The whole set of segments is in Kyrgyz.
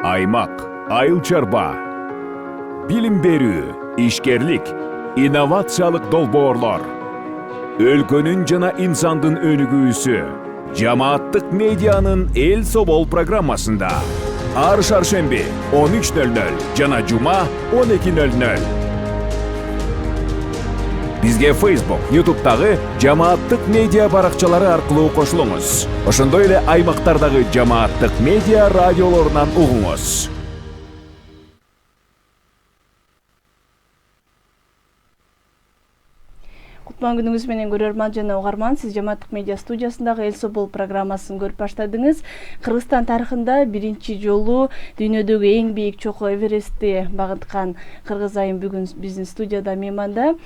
Аймак, айыл чарба, билим берүү, ишкерлик, инновациялык долбоорлор, өлкөнүн жана инсандын өнүгүүсү, жамааттык медианын эл собол программасында. Ар шаршемби 13:00 жана жума 12:00. Бизге Facebook, YouTube'дагы жамааттык медиа баракчалары аркылуу кошулуңуз. Ошондой эле аймактардагы жамааттык медиа радиолорунан угуңуз. Кутман күнүңүз менен көрөрман жана угарман, сиз жамааттык медиа студиясындагы Эл собол программасын көрүп баштадыңыз. Кыргызстан тарыхында биринчи жолу дүйнөдөгү эң бийик чокуу Эверестти багынткан кыргыз айым бүгүн биздин студияда мейманда.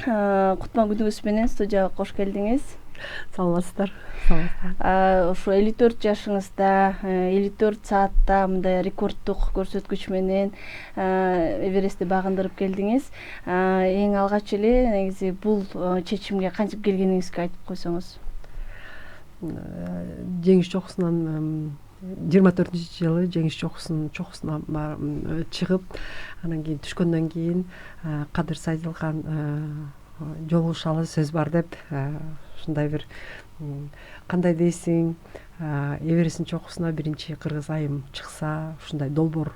Кутман күнүңүз менен студияга кош келдиңиз. Саламатсыздар. Ошо 54 жашыңызда 54 саатта мындай рекордтук көрсөткүч менен Эверестти багындырып келдиңиз. Эң алгач эле негизи бул чечимге кантип келгениңизди айтып койсоңуз. Жеңиш чокусунан 24-жылы жеңиш чокусуна чыгып, анан кийин түшкөндөн кийин Кадыр Сайдылган жолугушалы сөз бар деп, ушундай бир кандай дейсиң, Эвересттин чокусуна биринчи кыргыз айым чыкса, ушундай долбоор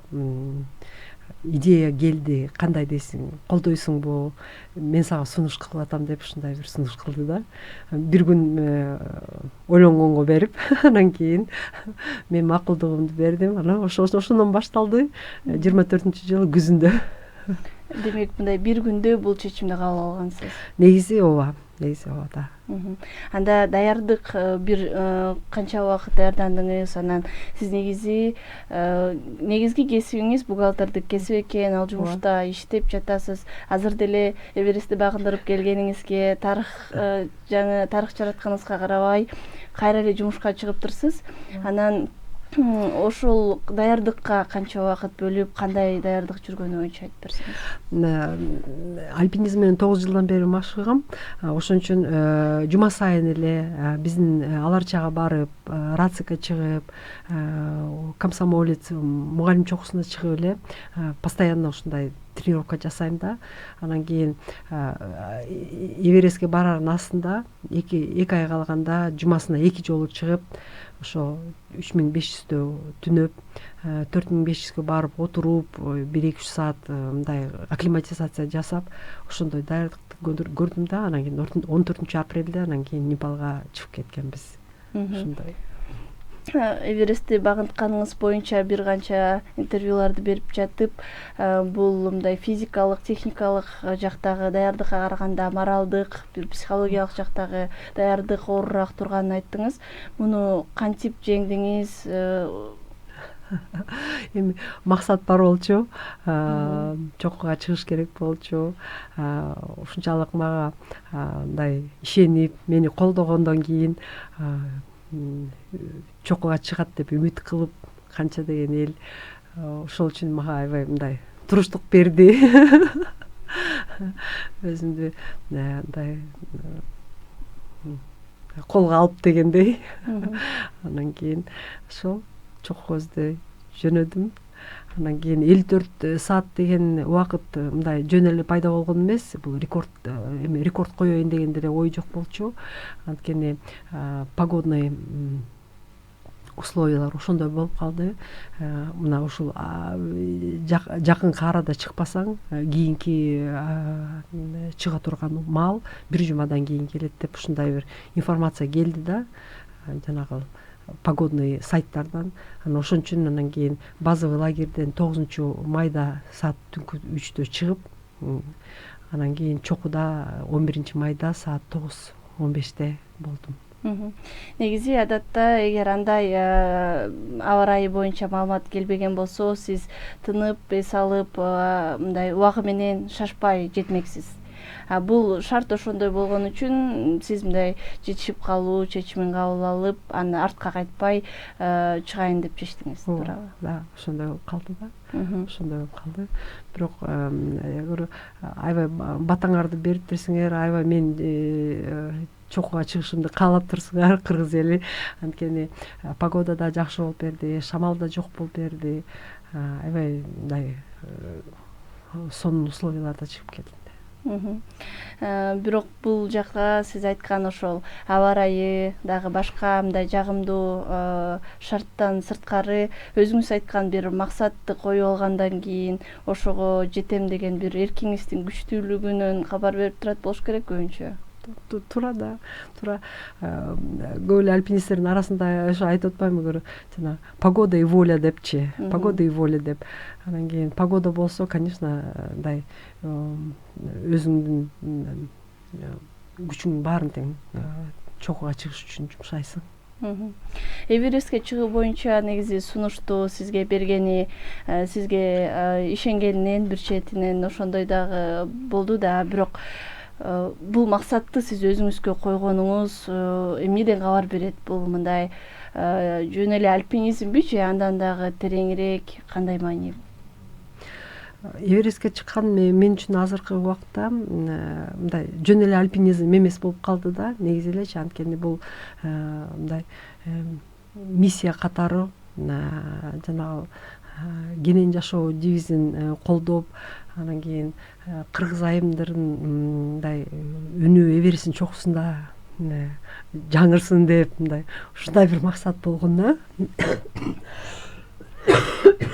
идея келди. Кандай дейсиң, колдойсуңбу? Мен сага сунуш кылып атам деп ушундай бир сунуш кылды да. Бир күн ойлонгонго берип, анан кийин мен макулдугумду бердим. Анан ошондон башталды 24-жылы күзүндө. Демек, мындай бир күндө бул чечимди кабыл алгансыз. Негизи ооба да. Анда даярдык бир канча убакыт даярдандыңыз? Анан сиз негизги кесибиңиз бухгалтердик кесип экен, ал жумушта иштеп жатасыз. Азыр деле Эверестти багындырып келгениңизге, тарых жаратканыңызга карабай, кайра эле жумушка чыгыптырсыз. Анан ошол даярдыкка канча убакыт бөлүп, кандай даярдык жүргөнү боюнча айтып берсеңиз. Альпинизм менен 9 жылдан бери машыгам. Ошон үчүн жума сайын эле биздин Аларчага барып, Рацикке чыгып, Комсомолец мугалим чокусуна чыгып эле постоянно ушундай тренировка жасайм да. Анан кийин Эверестке барардын астында 2 ай калганда жумасына 2 жолу чыгып, ошо 3500дө түнөп, 4500гө барып отуруп, 1-2 саат мындай акклиматизация жасап, ошондой даярдыкты көрдүм да. Анан кийин 14-апрелде анан кийин Непалга чыгып кеткенбиз. Ошондой. Эверестти багынтканыңыз боюнча бир канча интервьюларды берип жатып, бул мындай физикалык, техникалык жактагы даярдыкка караганда моралдык, бир психологиялык жактагы даярдык оорураак турганын айттыңыз. Муну кантип жеңдиңиз? Эми максат бар болчу, чокуга чыгыш керек болчу. Ушунчалык мага мындай ишенип, мени колдогондон кийин чокуга чыгат деп үмүт кылып, канча деген эл ошол үчүн мага аябай мындай туруштук берди. Өзүмдү мындай колго алып дегендей. Анан кийин ошол чокугузду жөнөдүм. Анан кийин 54 саат деген убакыт мындай жөн эле пайда болгон эмес. Бул рекорд коёюн деген деле ой жок болчу. Анткени погодный условиялар ошондой болуп калды. Мына ушул жакынкы арада чыкпасаң, кийинки чыга турган маал 1 жумадан кийин келет деп ушундай бир информация келди да. Жанагы погодный сайттардан. Ошон үчүн анан кийин базовый лагерден 9-майда саат түнкү 3-тө чыгып, анан кийин чокуда 11-майда саат 9:15 болдум. Негизи адатта эгер андай аба ырайы боюнча маалымат келбеген болсо, сиз тынып, эс алып, мындай убагы менен шашпай жетмексиз. Бул шарт ошондой болгон үчүн сиз мындай жетишип калуу чечимин кабыл алып, аны артка кайтпай чыгайын деп чечтиңиз, туурабы? Да, ошондой болуп калды да. Ошондой болуп калды. Бирок аябай батаңарды бериптирсиңер, аябай мен чокуга чыгышымды каалап турсуңар кыргыз эли. Анткени погода да жакшы болуп берди, шамал да жок болуп берди. Аябай мындай сонун условияларда чыгып келдим. Бирок бул жакка сиз айткан ошол аба ырайы дагы башка мындай жагымдуу шарттан сырткары өзүңүз айткан бир максатты коюп алгандан кийин ошого жетем деген бир эркиңиздин күчтүүлүгүнөн кабар берип турат болуш керек көбүнчө. Туура да, туура. Көп эле альпинисттердин арасында ошо айтып атпаймынбы, жана погода и воля депчи. Погода и воля деп. Анан кийин погода болсо, конечно, мындай өзүңдүн күчүңдүн баарын тең чокуга чыгыш үчүн жумшайсың. Эверестке чыгуу боюнча негизи сунушту сизге бергени, сизге ишенгенинен бир четинен ошондой дагы болду да, бирок бул максатты сиз өзүңүзгө койгонуңуз эмнеден кабар берет? Бул мындай жөн эле альпинизмби же андан дагы тереңирээк, кандай маани? Эверестке чыккан мен үчүн азыркы убакта мындай жөн эле альпинизм эмес болуп калды да, негизи элечи. Анткени бул мындай миссия катары жанагы кенен жашоо девизин колдоп, анан кийин кыргыз айымдардын мындай үнү Эвересттин чокусунда жаңырсын деп, мындай ушундай бир максат болгон да.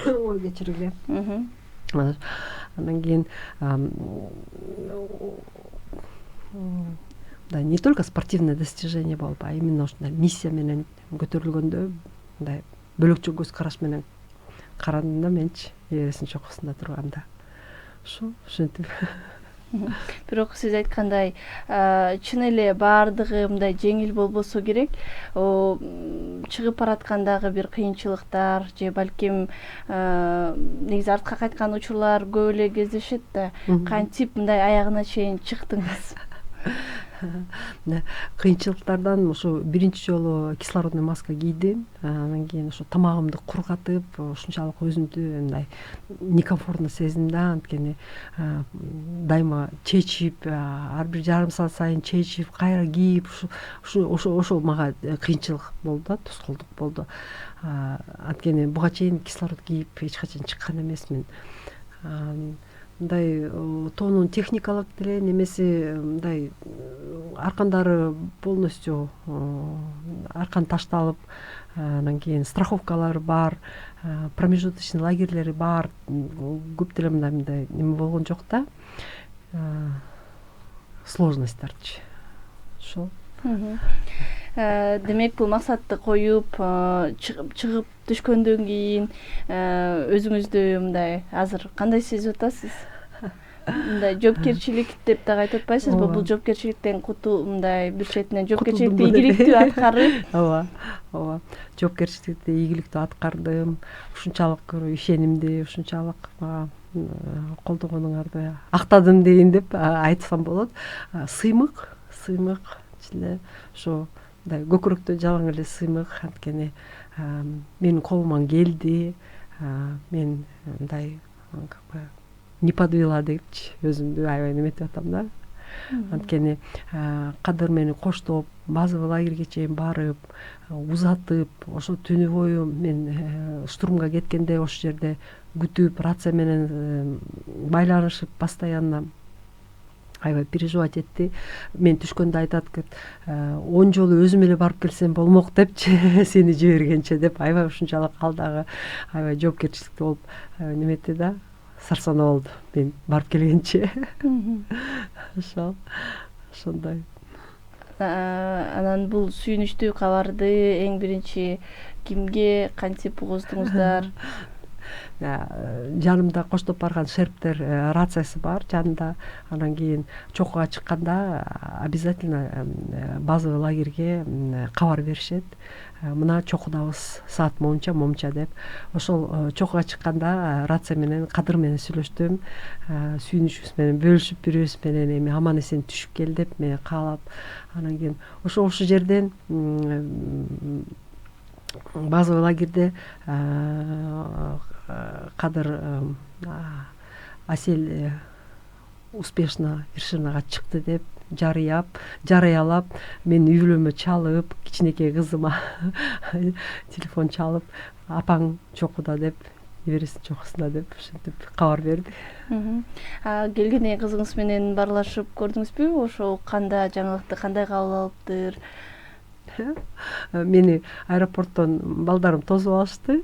Ой, кечиргиле. Анан кийин да, не только спортивное достижение болуп, а именно ушундай миссия менен көтөрүлгөндө мындай бөлөкчө көз караш менен карадым да менчи Эвересттин чокусунда турганда. Ушинтип. Бирок сиз айткандай, чын эле баардыгы мындай жеңил болбосо керек. Чыгып бараткандагы бир кыйынчылыктар же балким негизи артка кайткан учурлар көп эле кездешет да. Кантип мындай аягына чейин чыктыңыз? Кыйынчылыктардан ошо биринчи жолу кислородный маска кийдим. Анан кийин ошо тамагымды кургатып, ушунчалык өзүмдү мындай некомфортно сездим да. Анткени дайыма чечип, ар бир жарым саат сайын чечип, кайра кийип, ошол мага кыйынчылык болду да, тоскоолдук болду. Анткени буга чейин кислород кийип эч качан чыккан эмесмин. Мындай тоонун техникалык деле немеси мындай аркандары полностью аркан ташталып, анан кийин страховкалары бар, промежуточный лагерьлери бар, көп деле мындай неме болгон жок да. Сложностьтарчы. Ошол. Демек бул максатты коюп, чыгып түшкөндөн кийин өзүңүздү мындай азыр кандай сезип атасыз? Мындай жоопкерчилик деп дагы айтып атпайсызбы? Бул жоопкерчиликтен мындай бир четинен жоопкерчиликти ийгиликтүү аткарып. Ооба. Жоопкерчиликти ийгиликтүү аткардым. Ушунчалык ишенимди, ушунчалык мага колдогонуңарды актадым дейин деп айтсам болот. Сыймык эле ошо мындай көкүрөктө жалаң эле сыймык. Анткени менин колуман келди. Мен мындай не подвела депчи, өзүмдү аябай неметип атам да. Анткени Кадыр мени коштоп, базовый лагерьге чейин барып, узатып, ошо түнү бою мен штурмга кеткенде ошол жерде күтүп, рация менен байланышып, постоянно аябай переживать этти. Мен түшкөндө айтат, 10 жолу өзүм эле барып келсем болмок депчи, сени жибергенче деп, аябай ушунчалык ал дагы аябай жоопкерчиликтүү болуп неметти да. Сарсана болду мен барып келгенче. Ошондой. Анан бул сүйүнүчтүү кабарды эң биринчи кимге, кантип угуздуңуздар? Жанымда коштоп барган шерптер рациясы бар жанында. Анан кийин чокуга чыкканда обязательно базовый лагерьге кабар беришет. Мына чокудабыз саат момча деп. Ошол чокуга чыкканда рация менен Кадыр менен сүйлөштүм. Сүйүнүчүбүз менен бөлүшүп, бирибиз менен эми аман эсен түшүп кел деп мени каалап. Анан кийин ошол жерден базовый лагерьде Кадыр Асель успешно вершинага чыкты деп жарыялап мен үй бүлөмө чалып, кичинекей кызыма телефон чалып, апаң чокуда деп, небересин чокусунда деп ушинтип кабар берди. Келгенден кызыңыз менен баарлашып көрдүңүзбү? Ошо укканда жаңылыкты кандай кабыл алыптыр? Мени аэропорттон балдарым тосуп алышты.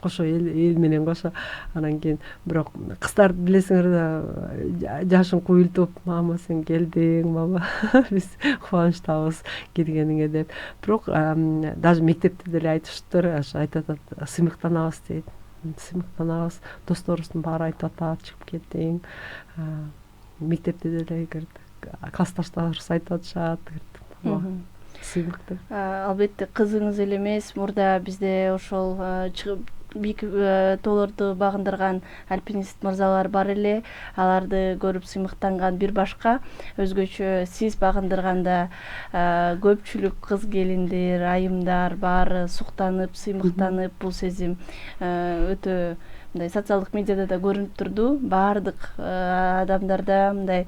Кошо эл менен кошо. Анан кийин бирок кыздар билесиңер да жашын куйултуп, мама сен келдиң, мама биз кубанычтабыз келгениңе деп. Бирок даже мектепте деле айтышыптыр, айтып атат, сыймыктанабыз дейт. Сыймыктанабыз, досторубуздун баары айтып атат, чыгып кетиң. Мектепте деле классташтарыбыз айтып атышат. Сыймыктыр. Албетте кызыңыз эле эмес, мурда бизде ошол чыгып бийик тоолорду багындырган альпинист мырзалар бар эле. Аларды көрүп сыймыктанган бир башка. Өзгөчө сиз багындырганда көпчүлүк кыз келиндер, айымдар баары суктанып, сыймыктанып, бул сезим өтө мындай социалдык медиада да көрүнүп турду. Баардык адамдарда мындай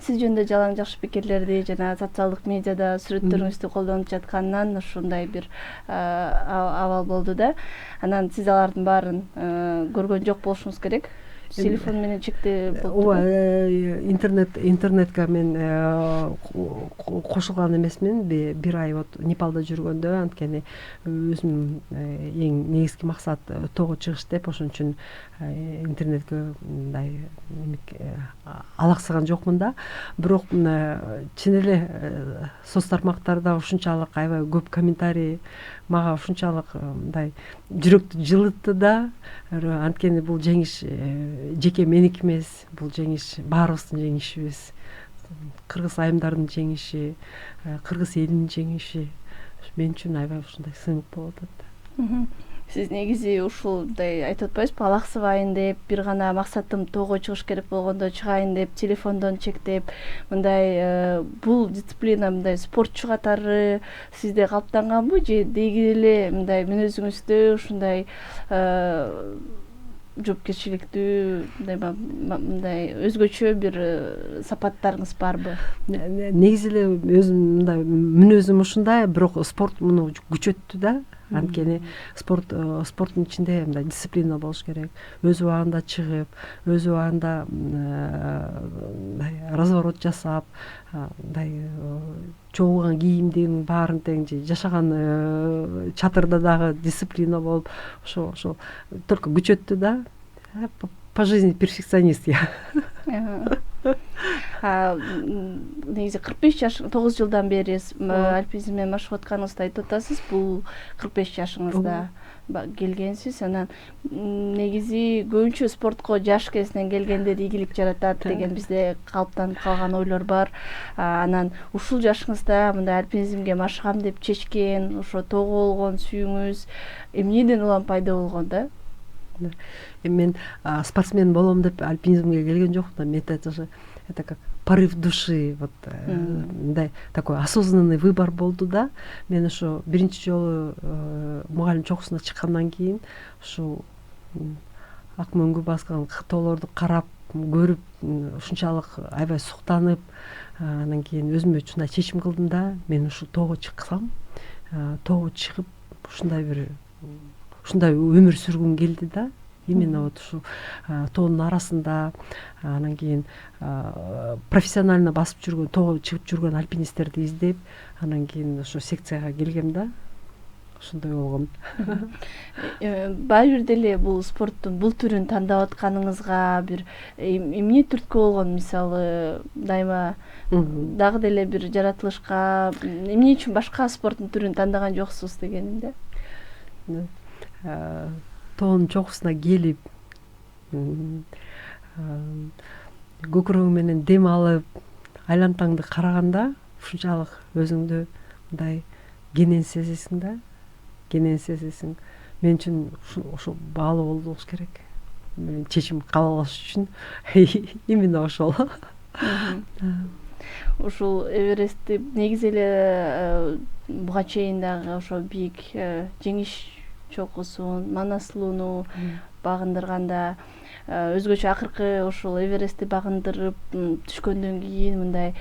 сиз жөнүндө жалаң жакшы пикирлерди жана социалдык медиада сүрөттөрүңүздү колдонуп жатканынан ушундай бир абал болду да. Анан сиз алардын баарын көргөн жок болушуңуз керек. Телефон менен чектелип болду. Интернетке мен кошулган эмесмин. Бир ай вот Непалда жүргөндө, анткени өзүм эң негизги максат тоого чыгыш деп, ошон үчүн интернетке мындай алаксыган жокмун да. Бирок чын эле соц тармактарда ушунчалык аябай көп комментарий мага ушунчалык мындай жүрөктү жылытты да. Анткени бул жеңиш жеке меники эмес, бул жеңиш баарыбыздын жеңишибиз. Кыргыз айымдардын жеңиши, кыргыз элинин жеңиши. Мен үчүн аябай ушундай сыймык болуп атат. Сиз негизи ушулдай айтып атпайсызбы, алаксыбайын деп, бир гана максатым тоого чыгыш керек болгондо чыгайын деп, телефондон чектеп, мындай бул дисциплина мындай спортчу катары сизде калыптанганбы же деги эле мындай мүнөзүңүздө ушундай жоопкерчиликтүү мындай өзгөчө бир сапаттарыңыз барбы? Негизи эле өзүм мындай мүнөзүм ушундай, бирок спорт муну күчөттү да. Анткени спорттун ичинде мындай дисциплина болуш керек. Өз убагында чыгып, өз убагында разворот жасап, мындай чогулган кийимдин баарын тең жашаган чатырда дагы дисциплина болуп, ошо только күчөттү да. По жизни перфекционист я. Негизи 45 жаш, 9 жылдан бери альпинизм менен машык атканыңызды айтып атасыз. Бул 45 жашыңызда келгенсиз. Анан негизи көбүнчө спортко жаш кезинен келгендер ийгилик жаратат деген бизде калыптанып калган ойлор бар. Анан ушул жашыңызда мындай альпинизмге машыгам деп чечкен, ошо тоого болгон сүйүүңүз эмнеден улам пайда болгон да? Мен спортсмен болом деп альпинизмге келген жокмун. Это как порыв души, вот мындай такой осознанный выбор болду да. Мен ошо биринчи жолу мугалим чокусуна чыккандан кийин ушу ак мөңгү баскан тоолорду карап, көрүп, ушунчалык аябай суктанып, анан кийин өзүмө ушундай чечим кылдым да. Мен ушу тоого чыксам, тоого чыгып ушундай өмүр сүргүм келди да. Именно вот ушу тоонун арасында, анан кийин профессионально басып жүргөн, тоого чыгып жүргөн альпинисттерди издеп, анан кийин ошо секцияга келгем да. Ошондой болгон. Баары бир деле бул спорттун бул түрүн тандап атканыңызга бир эмне түрткү болгон? Мисалы, дайыма дагы деле бир жаратылышка эмне үчүн башка спорттун түрүн тандаган жоксуз дегенде? Тоонун чокусуна келип, көкүрөгүң менен дем алып, айлантаңды караганда ушунчалык өзүңдү мындай кенен сезесиң да. Кенен сезесиң. Мен үчүн ошо баалуу болуш керек. Мен чечим кабыл алыш үчүн именно ошол. Ушул Эверестти негизи эле буга чейин дагы ошо бийик жеңиш чокусун, Манаслууну багындырганда өзгөчө акыркы ушул Эверестти багындырып түшкөндөн кийин мындай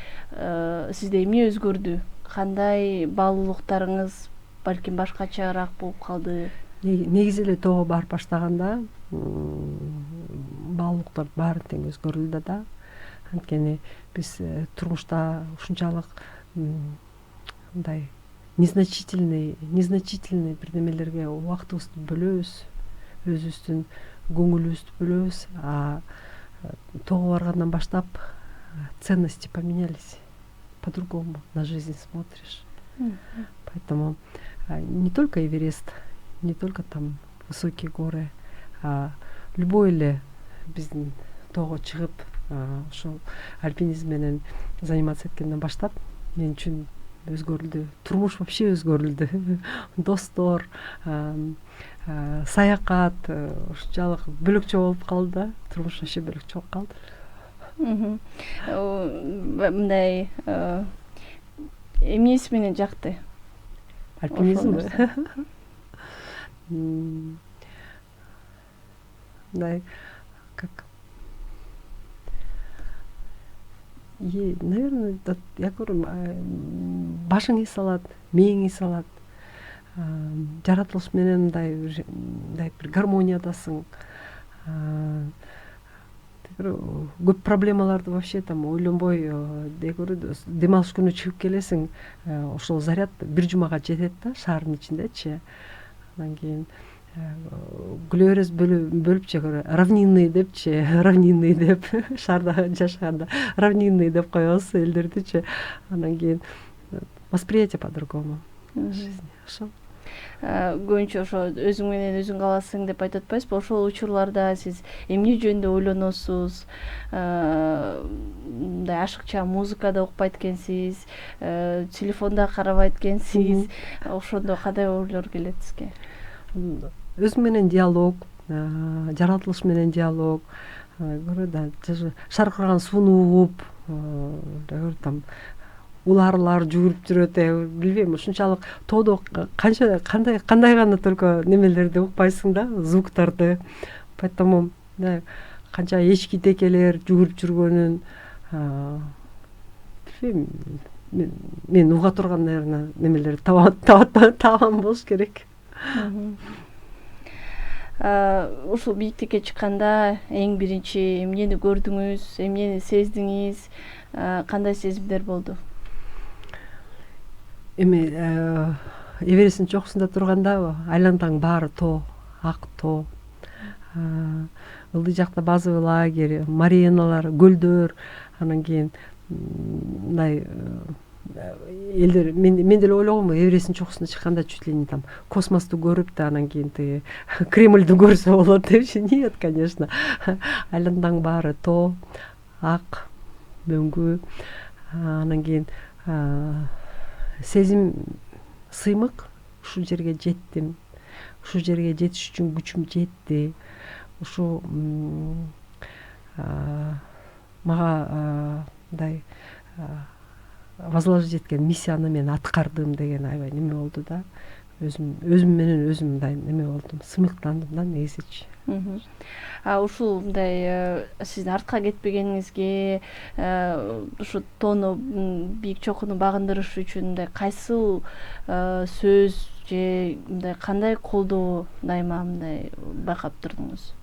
сизде эмне өзгөрдү? Кандай баалуулуктарыңыз балким башкачараак болуп калды? Негизи эле тоого барып баштаганда баалуулуктар баары тең өзгөрүлдү да. Анткени биз турмушта ушунчалык мындай незначительный бирдемелерге убактыбызды бөлөбүз, өзүбүздүн көңүлүбүздү бөлөбүз, а тоого баргандан баштап ценности поменялись, по-другому на жизнь смотришь. Поэтому не только Эверест, не только там высокие горы, а любой эле биздин тоого чыгып ошол альпинизм менен заниматься эткенден баштап мен үчүн өзгөрүлдү. Турмуш вообще өзгөрүлдү. Достор, саякат ушунчалык бөлөкчө болуп калды да. Турмуш вообще бөлөкчө болуп калды. Мындай эмнеси менен жакты? Альпинизм. Мындай как наверное, я говорю, башың эс алат, мээң эс алат. Жаратылыш менен мындай бир гармониядасың. Көп проблемаларды вообще там ойлонбой, дем алыш күнү чыгып келесиң, ошол заряд бир жумага жетет да, шаардын ичиндечи. Андан кийин күлөбүз бөлүп равнинный деп шаарда жашаганда равнинный деп коебуз элдердичи. Андан кийин восприятие по-другому жизни. Ошо Көбүнчө ошо өзүң менен өзүң каласың деп айтып атпайсызбы? Ошол учурларда сиз эмне жөнүндө ойлоносуз? Мындай ашыкча музыкада укпайт экенсиз, телефонда карабайт экенсиз. Ошондо кандай ойлор келет сизге? Өзүм менен диалог, жаратылыш менен диалог, шар курган сууну угуп, там уларлар жүгүрүп жүрөт, билбейм, ушунчалык тоодо кандай гана только немелерди укпайсың да, звуктарды. Поэтому канча эчки текелер жүгүрүп жүргөнүн, билбейм, мен уга турган, наверное, немелерди табан болуш керек. Ушул бийиктикке чыкканда эң биринчи эмнени көрдүңүз, эмнени сездиңиз, кандай сезимдер болду? Эми Эвересттин чокусунда турганда айландаң баары тоо, ак тоо. Ылдый жакта базовый лагерь, мариналар, көлдөр, анан кийин мындай элдер, мен деле ойлогом, Эвересттин чокусуна чыкканда чуть ли не там космосту көрүп да, анан кийин тиги Кремльдү көрсө болот депчи. Нет, конечно. Айландаң баары тоо, ак, мөңгү. Анан кийин сезим сыймык, ушул жерге жеттим. Ушул жерге жетиш үчүн күчүм жетти. Ушу мага мындай возложить эткен миссияны мен аткардым деген аябай неме болду да. Өзүм менен өзүм мындай неме болдум, сыймыктандым да негизичи. Ушул мындай сиздин артка кетпегениңизге, ушу тоону, бийик чокуну багындырыш үчүн мындай кайсыл сөз же мындай кандай колдоо дайыма мындай байкап турдуңуз?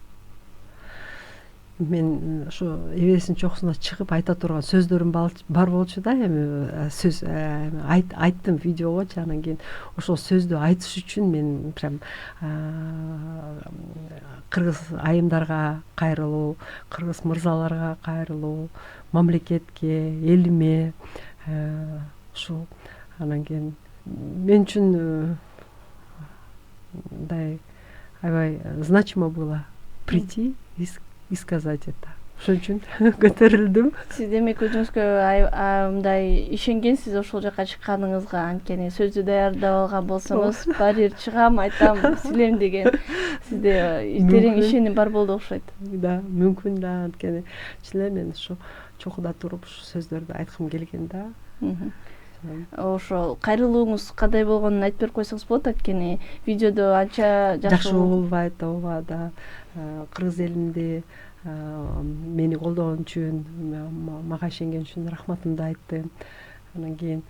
Мен ошо Эвересттин чокусуна чыгып айта турган сөздөрүм бар болчу да, эми сөз айттым видеогочу. Анан кийин ошол сөздү айтыш үчүн мен прям кыргыз айымдарга кайрылуу, кыргыз мырзаларга кайрылуу, мамлекетке, элиме, ушул. Анан кийин мен үчүн мындай аябай значимо было прийти и сказать это. Ошон үчүн көтөрүлдүм. Сиз демек өзүңүзгө мындай ишенгенсиз ошол жака чыкканыңызга, анткени сөздү даярдап алган болсоңуз, барир чыгам, айтам, силем деген сизде терең ишеним бар болду окшойт. Да, мүмкүн да, анткени чын эле мен ушу чокуда туруп ушу сөздөрдү айткым келген да. ошол кайрылууңуз кандай болгонун айтып берип койсоңуз болот анткени видеодо анча жакшы угулбайт. ооба да кыргыз элинде мени колдогон үчүн, мага ишенген үчүн рахматымды айттым. Анан кийин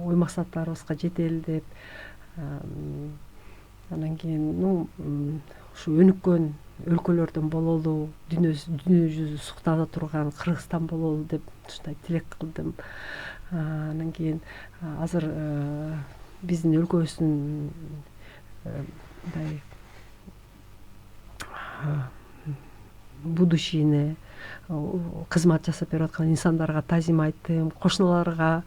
ой максаттарыбызга жетели деп, анан кийин ушу өнүккөн өлкөлөрдөн бололу, дүйнө жүзү суктана турган Кыргызстан бололу деп ушундай тилек кылдым. Анан кийин азыр биздин өлкөбүздүн мындай будущийине кызмат жасап берип аткан инсандарга таазим айттым, кошуналарга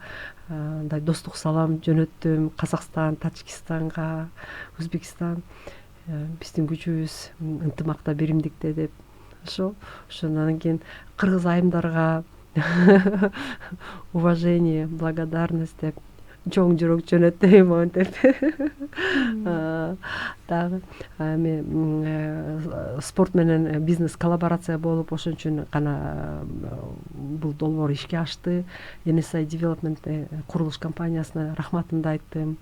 мындай достук салам жөнөттүм. Казакстан, Тажикстанга, Өзбекстан биздин күчүбүз ынтымакта, биримдикте деп. Ошондон кийин кыргыз айымдарга уважение, благодарность деп чоң жүрөк жөнөттүм монтип. Дагы эми спорт менен бизнес коллаборация болуп, ошон үчүн гана бул долбоор ишке ашты. NSI Development курулуш компаниясына рахматымды айттым.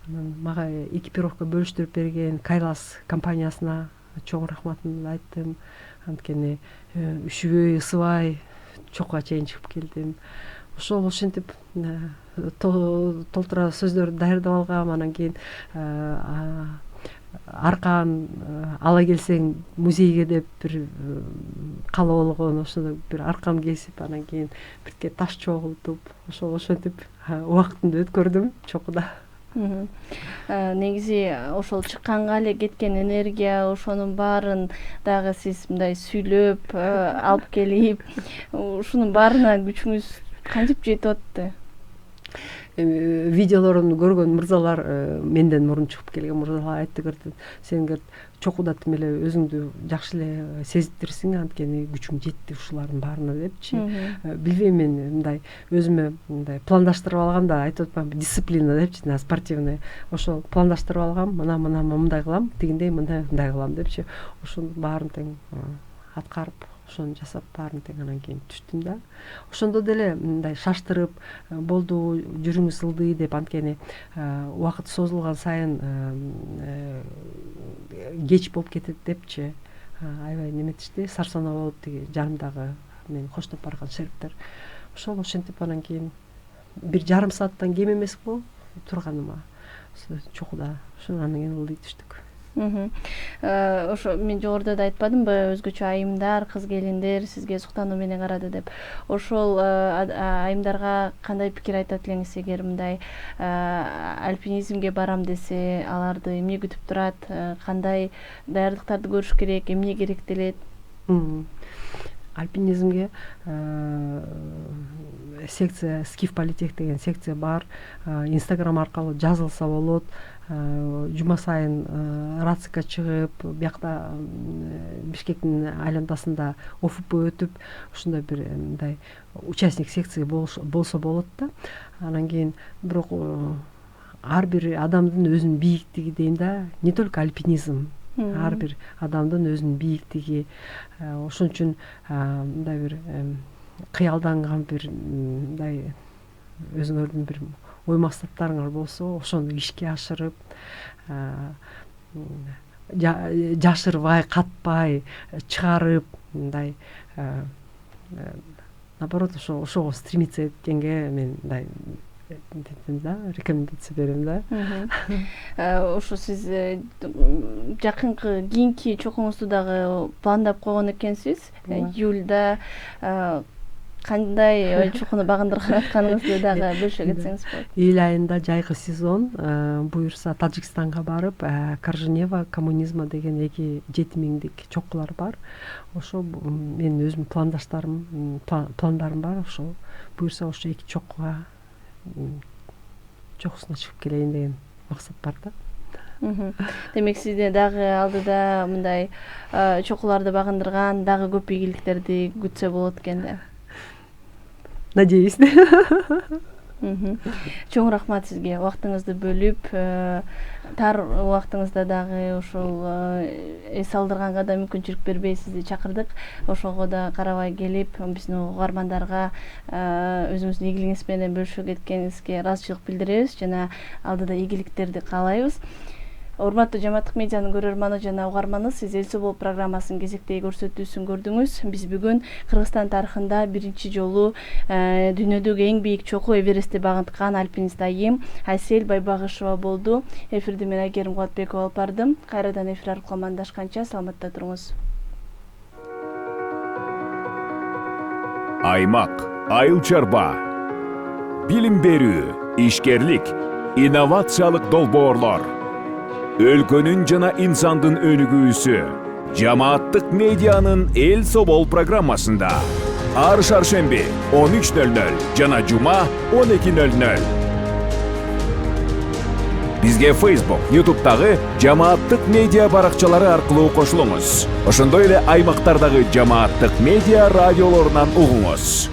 Мага экипировка бөлүштүрүп берген Кайлас компаниясына чоң рахматымды айттым. Анткени үшүбөй, ысыбай чокко чейин чыгып келдим. Ошентип толтура сөздөрдү даярдап алгам. Анан кийин аркан ала келсең музейге деп бир каалоо болгон. Ошондо бир аркан кесип, анан кийин бирке таш чогултуп, ошентип убактымды өткөрдүм чокуда. Негизи ошол чыкканга эле кеткен энергия, ошонун баарын дагы сиз мындай сүйлөп алып келип, ушунун баарына күчүңүз кантип жетип атты? Видеолорун көргөн мырзалар, менден мурун чыгып келген мырзалар айтты, сен чокуда тим эле өзүңдү жакшы эле сезиптирсиң, анткени күчүң жетти ушулардын баарына депчи. Билбейм, мен мындай өзүмө мындай пландаштырып алгам да, айтып атпаймынбы, дисциплина депчи, спортивный. Ошол пландаштырып алгам, мындай кылам, тигиндей мындай кылам депчи. Ошонун баарын тең аткарып, ошону жасап баарын тең анан кийин түштүм да. Ошондо деле мындай шаштырып, болду, жүрүңүз ылдый деп, анткени убакыт созулган сайын кеч болуп кетет депчи. Аябай неметишти, сарсанаа болуп тиги жанымдагы мени коштоп барган шериктер. Ошентип анан кийин 1,5 сааттан кем эмес го турганыма чокуда. Анан кийин ылдый түштүк. Ошо мен жогоруда да айтпадымбы, өзгөчө айымдар, кыз келиндер сизге суктануу менен карады деп. Ошол айымдарга кандай пикир айтат элеңиз, эгер мындай альпинизмге барам десе, аларды эмне күтүп турат, кандай даярдыктарды көрүш керек, эмне керектелет? Альпинизмге секция, Скиф Политех деген секция бар. Инстаграм аркылуу жазылса болот. Жума сайын рацикка чыгып, биякта Бишкектин айландасында ОФП өтүп, ушундай бир мындай участник секция болсо болот да. Анан кийин бирок ар бир адамдын өзүнүн бийиктиги дейм да, не только альпинизм. Ар бир адамдын өзүнүн бийиктиги. Ошон үчүн мындай бир кыялданган бир мындай өзүңөрдүн бир ой максаттарыңар болсо, ошону ишке ашырып, жашырбай, катпай, чыгарып, мындай наоборот ошого стремиться эткенге мен мындай рекомендация берем да. Ошо сиз жакынкы кийинки чокуңузду дагы пландап койгон экенсиз. Июлда кандай чокуну багындырып атканыңызды дагы бөлүшө кетсеңиз болот. Июль айында жайкы сезон, буюрса Тажикстанга барып, Корженева коммунизма деген 7 миңдик чокулар бар. Ошо менин өзүмдүн пландарым бар. Ошо буюрса ошо 2 чокуга чокусуна чыгып келейин деген максат бар да. Демек сизде дагы алдыда мындай чокуларды багындырган дагы көп ийгиликтерди күтсө болот экен да. Надеюсь. Чоң рахмат сизге, убактыңызды бөлүп, тар убактыңызда дагы ушул эс алдырганга да мүмкүнчүлүк бербей сизди чакырдык. Ошого да карабай келип, биздин угармандарга өзүңүздүн ийгилигиңиз менен бөлүшүп кеткениңизге ыраазычылык билдиребиз жана алдыда ийгиликтерди каалайбыз. Урматтуу Жамааттык медианын көрөрманы жана угарманы, сиз Эл Собол программасынын кезектеги көрсөтүүсүн көрдүңүз. Биз бүгүн Кыргызстан тарыхында биринчи жолу дүйнөдөгү эң бийик чокуу Эверестти багынткан альпинист айым Айсел Байбагышева болду. Эфирди мен Айгерим Кубатбекова алып бардым. Кайрадан эфир аркылуу амандашканча саламатта туруңуз. Аймак, айыл чарба, билим берүү, ишкерлик, инновациялык долбоорлор, өлкөнүн жана инсандын өнүгүүсү Жамааттык медианын Эл Собол программасында ар шаршемби 13:00 жана жума 12:00. Бизге Facebook, YouTube'дагы Жамааттык медиа баракчалары аркылуу кошулуңуз. Ошондой эле аймактардагы Жамааттык медиа радиолорунан угуңуз.